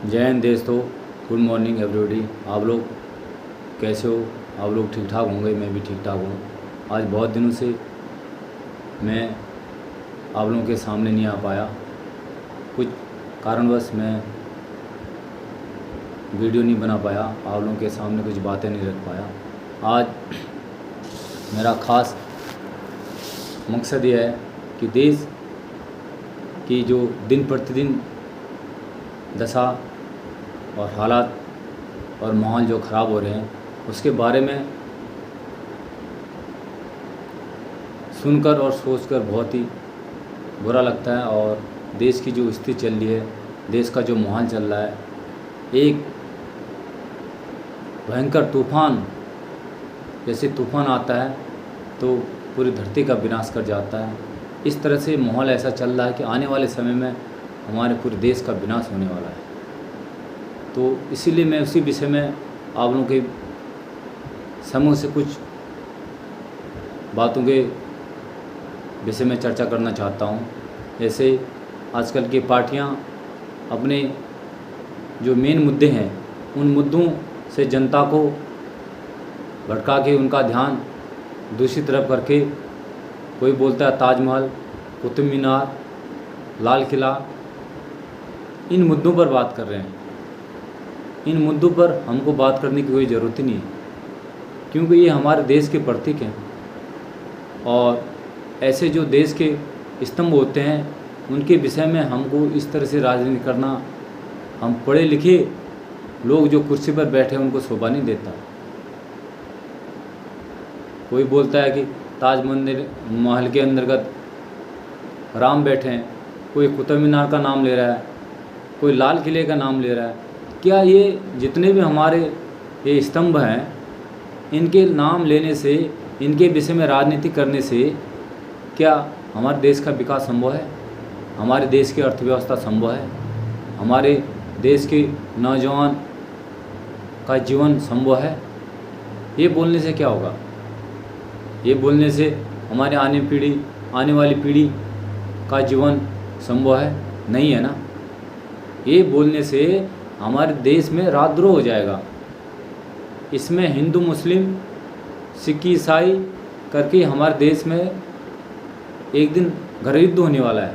जय हिंद दोस्तों। Good morning everybody. आप लोग कैसे हो? आप लोग ठीक ठाक होंगे, मैं भी ठीक ठाक हूँ। आज बहुत दिनों से मैं आप लोगों के सामने नहीं आ पाया, कुछ कारणवश मैं वीडियो नहीं बना पाया, आप लोगों के सामने कुछ बातें नहीं रख पाया। आज मेरा ख़ास मकसद यह है कि देश की जो दिन प्रतिदिन दशा और हालात और माहौल जो ख़राब हो रहे हैं उसके बारे में सुनकर और सोचकर बहुत ही बुरा लगता है। और देश की जो स्थिति चल रही है, देश का जो माहौल चल रहा है, एक भयंकर तूफ़ान जैसे तूफ़ान आता है तो पूरी धरती का विनाश कर जाता है। इस तरह से माहौल ऐसा चल रहा है कि आने वाले समय में हमारे पूरे देश का विनाश होने वाला है। तो इसीलिए मैं उसी विषय में आप लोगों के समूह से कुछ बातों के विषय में चर्चा करना चाहता हूँ। जैसे आजकल की पार्टियाँ अपने जो मेन मुद्दे हैं उन मुद्दों से जनता को भटका के उनका ध्यान दूसरी तरफ करके, कोई बोलता है ताजमहल, कुतुब मीनार, लाल किला, इन मुद्दों पर बात कर रहे हैं। इन मुद्दों पर हमको बात करने की कोई ज़रूरत ही नहीं है, क्योंकि ये हमारे देश के प्रतीक हैं। और ऐसे जो देश के स्तंभ होते हैं उनके विषय में हमको इस तरह से राजनीति करना, हम पढ़े लिखे लोग जो कुर्सी पर बैठे हैं उनको शोभा नहीं देता। कोई बोलता है कि ताज महल के अंतर्गत राम बैठे हैं, कोई कुतुब मीनार का नाम ले रहा है, कोई लाल किले का नाम ले रहा है। क्या ये जितने भी हमारे ये स्तंभ हैं, इनके नाम लेने से, इनके विषय में राजनीति करने से क्या हमारे देश का विकास संभव है? हमारे देश की अर्थव्यवस्था संभव है? हमारे देश के नौजवान का जीवन संभव है? ये बोलने से क्या होगा? ये बोलने से हमारे आने वाली पीढ़ी का जीवन संभव है? नहीं है ना। ये बोलने से हमारे देश में राजद्रोह हो जाएगा। इसमें हिंदू मुस्लिम सिख ईसाई करके हमारे देश में एक दिन घर युद्ध होने वाला है।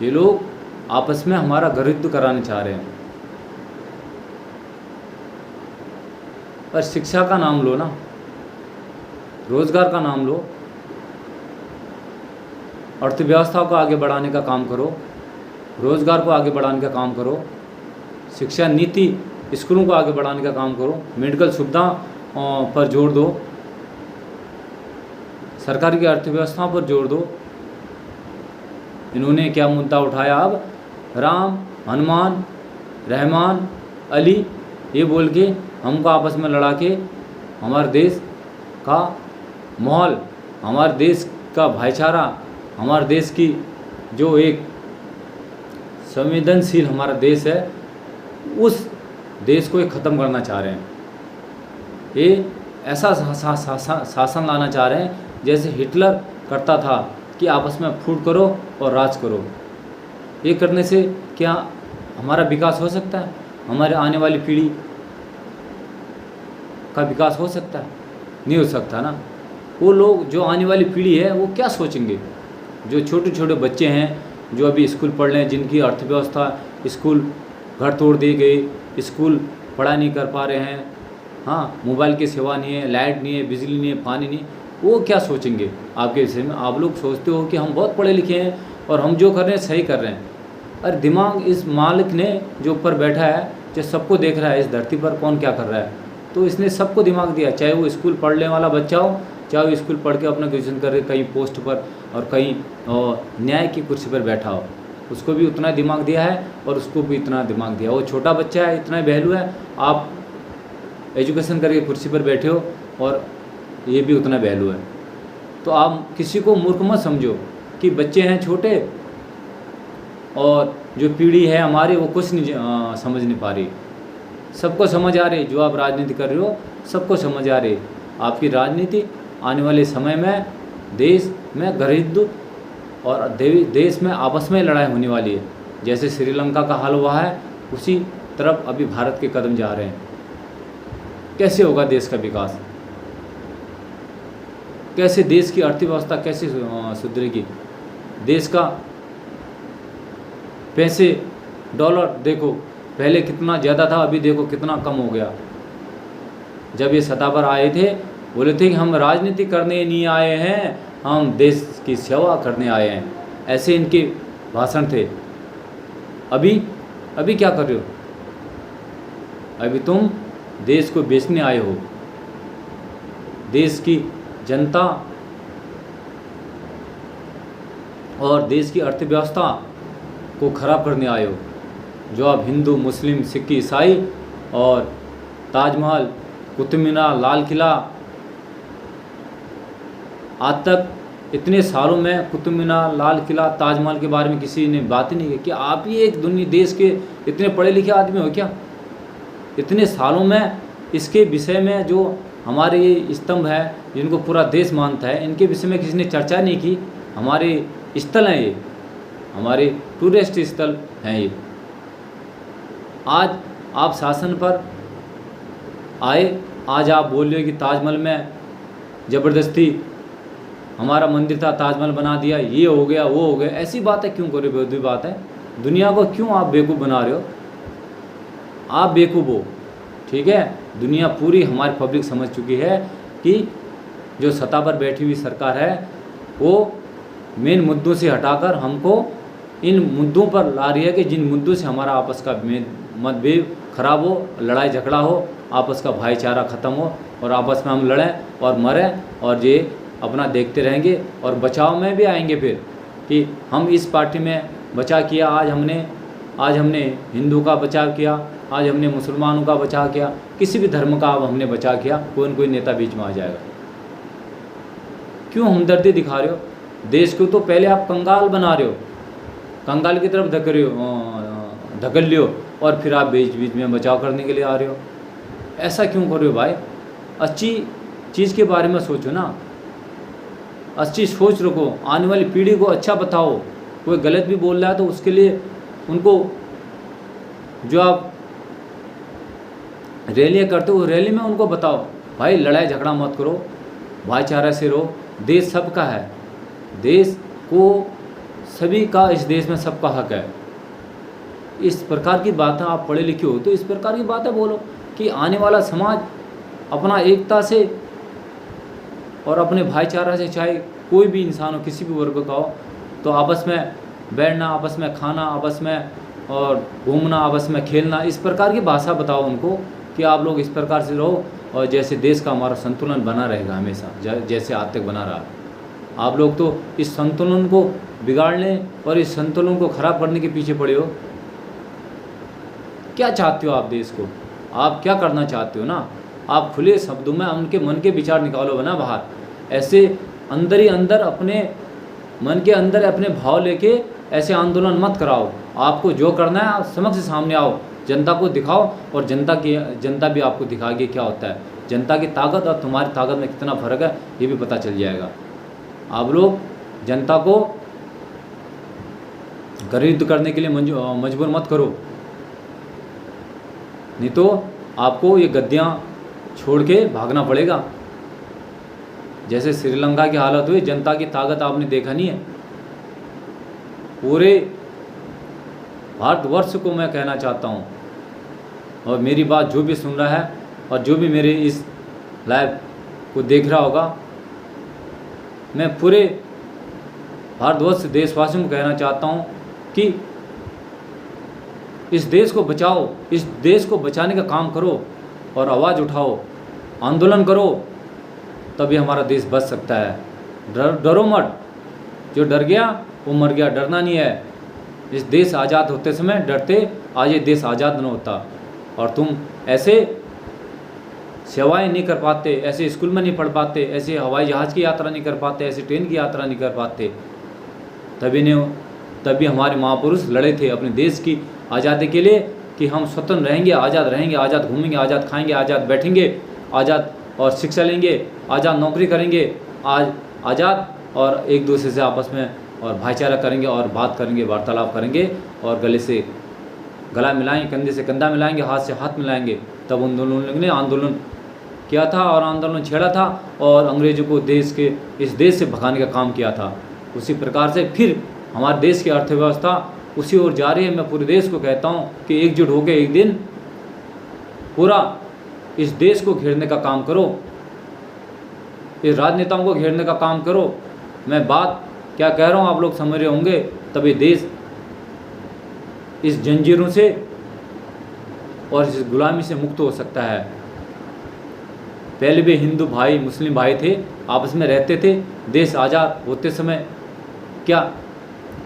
ये लोग आपस में हमारा घर युद्ध कराने चाह रहे हैं। पर शिक्षा का नाम लो ना, रोजगार का नाम लो, अर्थव्यवस्था को आगे बढ़ाने का काम करो, रोजगार को आगे बढ़ाने का काम करो, शिक्षा नीति स्कूलों को आगे बढ़ाने का काम करो, मेडिकल सुविधा पर जोर दो, सरकार की अर्थव्यवस्था पर जोर दो। इन्होंने क्या मुद्दा उठाया अब? राम, हनुमान, रहमान, अली, ये बोल के हमको आपस में लड़ा के हमारे देश का माहौल, हमारे देश का भाईचारा, हमारे देश की जो एक संवेदनशील हमारा देश है, उस देश को ख़त्म करना चाह रहे हैं। ये ऐसा शासन लाना चाह रहे हैं जैसे हिटलर करता था कि आपस में फूट करो और राज करो। ये करने से क्या हमारा विकास हो सकता है? हमारे आने वाली पीढ़ी का विकास हो सकता है? नहीं हो सकता ना। वो लोग जो आने वाली पीढ़ी है वो क्या सोचेंगे? जो छोटे छोटे बच्चे हैं जो अभी स्कूल पढ़ रहे हैं, जिनकी अर्थव्यवस्था, स्कूल घर तोड़ दिए गए, स्कूल पढ़ाई नहीं कर पा रहे हैं, हाँ, मोबाइल की सेवा नहीं है, लाइट नहीं है, बिजली नहीं है, पानी नहीं, वो क्या सोचेंगे आपके विषय में? आप लोग सोचते हो कि हम बहुत पढ़े लिखे हैं और हम जो कर रहे हैं सही कर रहे हैं। अरे दिमाग इस मालिक ने जो ऊपर बैठा है, जो सबको देख रहा है इस धरती पर कौन क्या कर रहा है, तो इसने सबको दिमाग दिया। चाहे वो स्कूल पढ़ने वाला बच्चा हो, चाहे वो स्कूल पढ़ के अपना ग्रेजुएशन करके कहीं पोस्ट पर और कहीं न्याय की कुर्सी पर बैठा हो, उसको भी उतना दिमाग दिया है और उसको भी इतना दिमाग दिया। वो छोटा बच्चा है, इतना वैल्यू है, आप एजुकेशन करके कुर्सी पर बैठे हो और ये भी उतना वैल्यू है। तो आप किसी को मूर्ख मत समझो कि बच्चे हैं छोटे और जो पीढ़ी है हमारी वो कुछ नहीं समझ नहीं पा रही। सबको समझ आ रही, जो आप राजनीति कर रहे हो सबको समझ आ रही। आपकी राजनीति आने वाले समय में देश में घर युद्ध और देश में आपस में लड़ाई होने वाली है। जैसे श्रीलंका का हाल हुआ है, उसी तरफ अभी भारत के कदम जा रहे हैं। कैसे होगा देश का विकास, कैसे देश की अर्थव्यवस्था कैसे सुधरेगी, देश का पैसे डॉलर देखो पहले कितना ज़्यादा था, अभी देखो कितना कम हो गया। जब ये सत्ता पर आए थे बोले थे कि हम राजनीति करने नहीं आए हैं, हम देश की सेवा करने आए हैं, ऐसे इनके भाषण थे। अभी क्या कर रहे हो? अभी तुम देश को बेचने आए हो, देश की जनता और देश की अर्थव्यवस्था को खराब करने आए हो। जो आप हिंदू, मुस्लिम, सिख, ईसाई और ताजमहल, कुतुब मीनार, लाल किला, आज तक इतने सालों में कुतुब मीनार, लाल किला, ताजमहल के बारे में किसी ने बात ही नहीं की। क्या आप ही एक दुनिया देश के इतने पढ़े लिखे आदमी हो क्या? इतने सालों में इसके विषय में जो हमारे ये स्तंभ है जिनको पूरा देश मानता है, इनके विषय में किसी ने चर्चा नहीं की। हमारे स्थल हैं ये, हमारे टूरिस्ट स्थल हैं ये। आज आप शासन पर आए, आज आप बोल रहे हो कि ताजमहल में ज़बरदस्ती हमारा मंदिर था, ताजमहल बना दिया, ये हो गया वो हो गया। ऐसी बातें क्यों कर रहे हो? बेवकूफ़ी बात है। दुनिया को क्यों आप बेवकूफ़ बना रहे हो? आप बेवकूफ़ हो, ठीक है। दुनिया पूरी हमारी पब्लिक समझ चुकी है कि जो सत्ता पर बैठी हुई सरकार है वो मेन मुद्दों से हटाकर हमको इन मुद्दों पर ला रही है कि जिन मुद्दों से हमारा आपस का मतभेद खराब हो, लड़ाई झगड़ा हो, आपस का भाईचारा ख़त्म हो और आपस में हम लड़ें और मरें और ये अपना देखते रहेंगे और बचाव में भी आएंगे फिर कि हम इस पार्टी में बचाव किया, आज हमने हिंदू का बचाव किया, आज हमने मुसलमानों का बचाव किया, किसी भी धर्म का अब हमने बचाव किया, कोई न कोई नेता बीच में आ जाएगा। क्यों हमदर्दी दिखा रहे हो? देश को तो पहले आप कंगाल बना रहे हो, कंगाल की तरफ धकेल रहे हो और फिर आप बीच बीच में बचाव करने के लिए आ रहे हो। ऐसा क्यों कर रहे हो भाई? अच्छी चीज़ के बारे में सोचो ना, अच्छी सोच रखो, आने वाली पीढ़ी को अच्छा बताओ। कोई गलत भी बोल रहा है तो उसके लिए उनको जो आप रैलियाँ करते हो रैली में उनको बताओ भाई लड़ाई झगड़ा मत करो, भाईचारा से रहो, देश सबका है, देश को सभी का, इस देश में सबका हक है। इस प्रकार की बातें आप पढ़े लिखे हो तो इस प्रकार की बातें बोलो कि आने वाला समाज अपना एकता से और अपने भाईचारा से, चाहे कोई भी इंसान हो, किसी भी वर्ग का हो, तो आपस में बैठना, आपस में खाना, आपस में और घूमना, आपस में खेलना, इस प्रकार की भाषा बताओ उनको कि आप लोग इस प्रकार से रहो और जैसे देश का हमारा संतुलन बना रहेगा हमेशा, जैसे आज तक बना रहा। आप लोग तो इस संतुलन को बिगाड़ने और इस संतुलन को ख़राब करने के पीछे पड़े हो। क्या चाहते हो आप देश को? आप क्या करना चाहते हो ना? आप खुले शब्दों में उनके मन के विचार निकालो ना बाहर। ऐसे अंदर ही अंदर अपने मन के अंदर अपने भाव लेके ऐसे आंदोलन मत कराओ। आपको जो करना है आप समक्ष सामने आओ, जनता को दिखाओ और जनता भी आपको दिखाएगी क्या होता है। जनता की ताकत और तुम्हारी ताकत में कितना फ़र्क है ये भी पता चल जाएगा। आप लोग जनता को गरीब करने के लिए मजबूर मत करो, नहीं तो आपको ये गद्दियाँ छोड़ के भागना पड़ेगा। जैसे श्रीलंका की हालत हुई, जनता की ताकत आपने देखा नहीं है। पूरे भारतवर्ष को मैं कहना चाहता हूँ और मेरी बात जो भी सुन रहा है और जो भी मेरे इस लाइव को देख रहा होगा, मैं पूरे भारतवर्ष देशवासियों को कहना चाहता हूँ कि इस देश को बचाओ, इस देश को बचाने का काम करो और आवाज़ उठाओ, आंदोलन करो, तभी हमारा देश बच सकता है। डरो मत, जो डर गया वो मर गया, डरना नहीं है। इस देश आज़ाद होते समय डरते, आज ये देश आज़ाद न होता। और तुम ऐसे सेवाएं नहीं कर पाते, ऐसे स्कूल में नहीं पढ़ पाते, ऐसे हवाई जहाज़ की यात्रा नहीं कर पाते, ऐसे ट्रेन की यात्रा नहीं कर पाते, तभी हमारे महापुरुष लड़े थे अपने देश की आज़ादी के लिए कि हम स्वतंत्र रहेंगे, आज़ाद घूमेंगे, आज़ाद खाएंगे, आज़ाद बैठेंगे, आज़ाद और शिक्षा लेंगे, आज़ाद नौकरी करेंगे, आज़ाद और एक दूसरे से आपस में और भाईचारा करेंगे और बात करेंगे, वार्तालाप करेंगे और गला मिलाएंगे, कंधे से कंधा मिलाएंगे, हाथ से हाथ मिलाएंगे, तब उन दोनों लोगों ने आंदोलन किया था और आंदोलन छेड़ा था और अंग्रेज़ों को इस देश से भगाने का काम किया था। उसी प्रकार से फिर हमारे देश की अर्थव्यवस्था उसी ओर जा रही है। मैं पूरे देश को कहता हूँ कि एकजुट होकर एक दिन पूरा इस देश को घेरने का काम करो, इस राजनेताओं को घेरने का काम करो। मैं बात क्या कह रहा हूँ आप लोग समझ रहे होंगे। तब ये देश इस जंजीरों से और इस गुलामी से मुक्त हो सकता है। पहले भी हिंदू भाई मुस्लिम भाई थे, आपस में रहते थे। देश आज़ाद होते समय क्या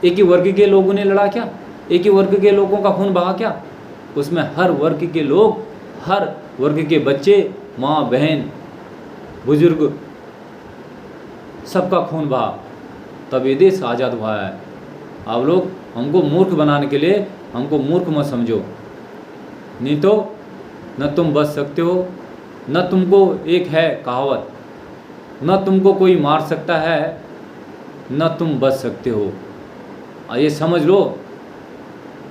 एक ही वर्ग के लोगों ने लड़ा क्या? एक ही वर्ग के लोगों का खून बहा क्या? उसमें हर वर्ग के लोग, हर वर्ग के बच्चे, माँ बहन बुजुर्ग, सबका खून बहा, तब ये देश आज़ाद हुआ है। आप लोग हमको मूर्ख बनाने के लिए हमको मूर्ख मत समझो, नहीं तो न तुम बच सकते हो, न तुमको एक है कहावत, न तुमको कोई मार सकता है, न तुम बच सकते हो। ये समझ लो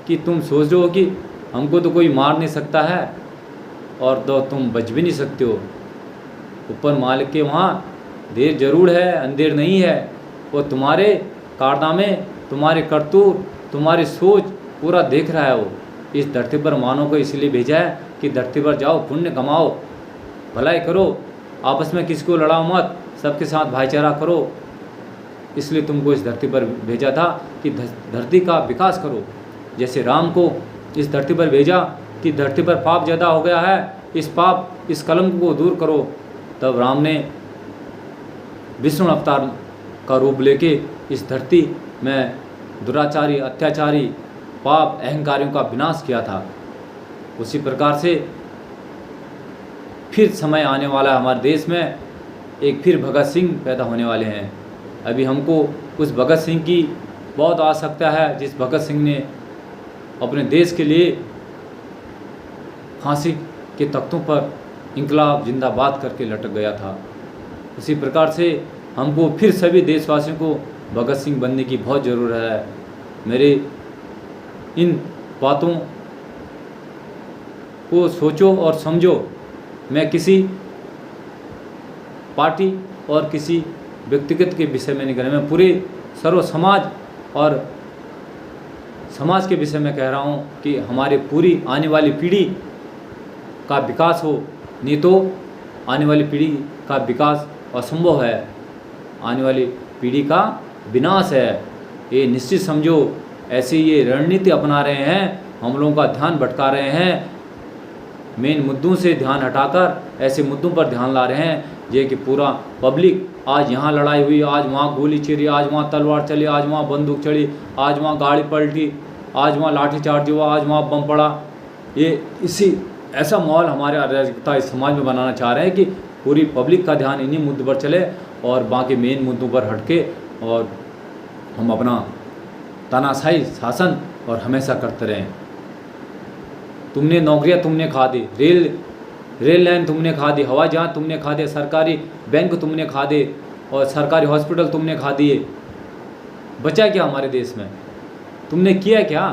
कि तुम सोच रहे हो कि हमको तो कोई मार नहीं सकता है और तो तुम बच भी नहीं सकते हो। ऊपर मालिक के वहाँ देर जरूर है, अंधेर नहीं है। वो तुम्हारे कारनामे, तुम्हारे करतूत, तुम्हारी सोच पूरा देख रहा है। वो इस धरती पर मानव को इसलिए भेजा है कि धरती पर जाओ, पुण्य कमाओ, भलाई करो, आपस में किसी को लड़ाओ मत, सबके साथ भाईचारा करो। इसलिए तुमको इस धरती पर भेजा था कि धरती का विकास करो। जैसे राम को इस धरती पर भेजा कि धरती पर पाप ज़्यादा हो गया है, इस पाप, इस कलंक को दूर करो, तब राम ने विष्णु अवतार का रूप लेके इस धरती में दुराचारी, अत्याचारी, पाप, अहंकारियों का विनाश किया था। उसी प्रकार से फिर समय आने वाला है हमारे देश में, एक फिर भगत सिंह पैदा होने वाले हैं। अभी हमको उस भगत सिंह की बहुत आवश्यकता है, जिस भगत सिंह ने अपने देश के लिए फांसी के तख्तों पर इंकलाब जिंदाबाद करके लटक गया था। उसी प्रकार से हमको फिर सभी देशवासियों को भगत सिंह बनने की बहुत ज़रूरत है। मेरे इन बातों को सोचो और समझो। मैं किसी पार्टी और किसी व्यक्तिगत के विषय में नहीं कह रहा, मैं पूरे सर्व समाज और समाज के विषय में कह रहा हूँ कि हमारे पूरी आने वाली पीढ़ी का विकास हो, नहीं तो आने वाली पीढ़ी का विकास असंभव है, आने वाली पीढ़ी का विनाश है। ये निश्चित समझो। ऐसी ये रणनीति अपना रहे हैं, हम लोगों का ध्यान भटका रहे हैं, मेन मुद्दों से ध्यान हटाकर ऐसे मुद्दों पर ध्यान ला रहे हैं ये कि पूरा पब्लिक आज यहाँ लड़ाई हुई, आज वहाँ गोली चली, आज वहाँ तलवार चली, आज वहाँ बंदूक चली, आज वहाँ गाड़ी पलटी, आज वहाँ लाठीचार्ज हुआ, आज वहाँ बम पड़ा। ये इसी ऐसा माहौल हमारे अराजकता इस समाज में बनाना चाह रहे हैं कि पूरी पब्लिक का ध्यान इन्हीं मुद्दों पर चले और बाकी मेन मुद्दों पर हटके और हम अपना तानाशाही शासन और हमेशा करते रहें। तुमने नौकरियां तुमने खा दी, रेल लाइन तुमने खा दी, हवाई जहाज तुमने खा दिए, सरकारी बैंक तुमने खा दिए और सरकारी हॉस्पिटल तुमने खा दिए। बचा क्या हमारे देश में? तुमने किया क्या?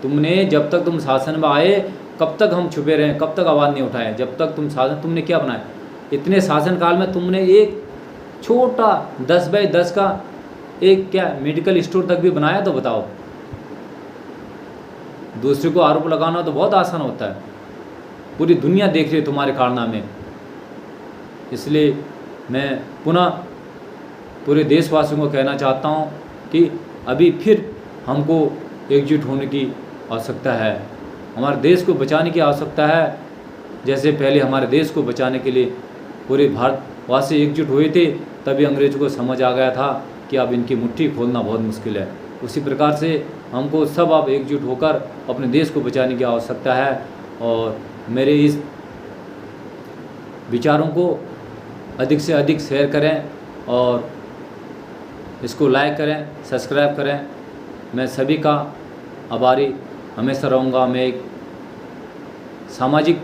तुमने जब तक तुम शासन में आए कब तक हम छुपे रहे, कब तक आवाज़ नहीं उठाए? जब तक तुम शासन, तुमने क्या बनाया? इतने शासनकाल में तुमने एक छोटा 10 बाय 10 का एक क्या मेडिकल स्टोर तक भी बनाया? तो बताओ। दूसरे को आरोप लगाना तो बहुत आसान होता है, पूरी दुनिया देख रही है तुम्हारे कारनामे। इसलिए मैं पुनः पूरे देशवासियों को कहना चाहता हूँ कि अभी फिर हमको एकजुट होने की आवश्यकता है, हमारे देश को बचाने की आवश्यकता है। जैसे पहले हमारे देश को बचाने के लिए पूरे भारतवासी एकजुट हुए थे, तभी अंग्रेज़ों को समझ आ गया था कि अब इनकी मुट्ठी खोलना बहुत मुश्किल है। उसी प्रकार से हमको सब अब एकजुट होकर अपने देश को बचाने की आवश्यकता है। और मेरे इस विचारों को अधिक से अधिक शेयर करें और इसको लाइक करें, सब्सक्राइब करें। मैं सभी का आभारी हमेशा रहूँगा। मैं एक सामाजिक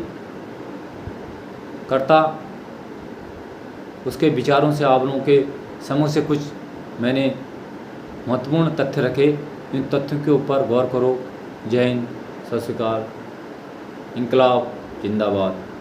कर्ता, उसके विचारों से आप लोगों के समूह से कुछ मैंने महत्वपूर्ण तथ्य रखे, इन तथ्यों के ऊपर गौर करो। जय हिंद, सत श्री अकाल। इंकलाब जिंदाबाद।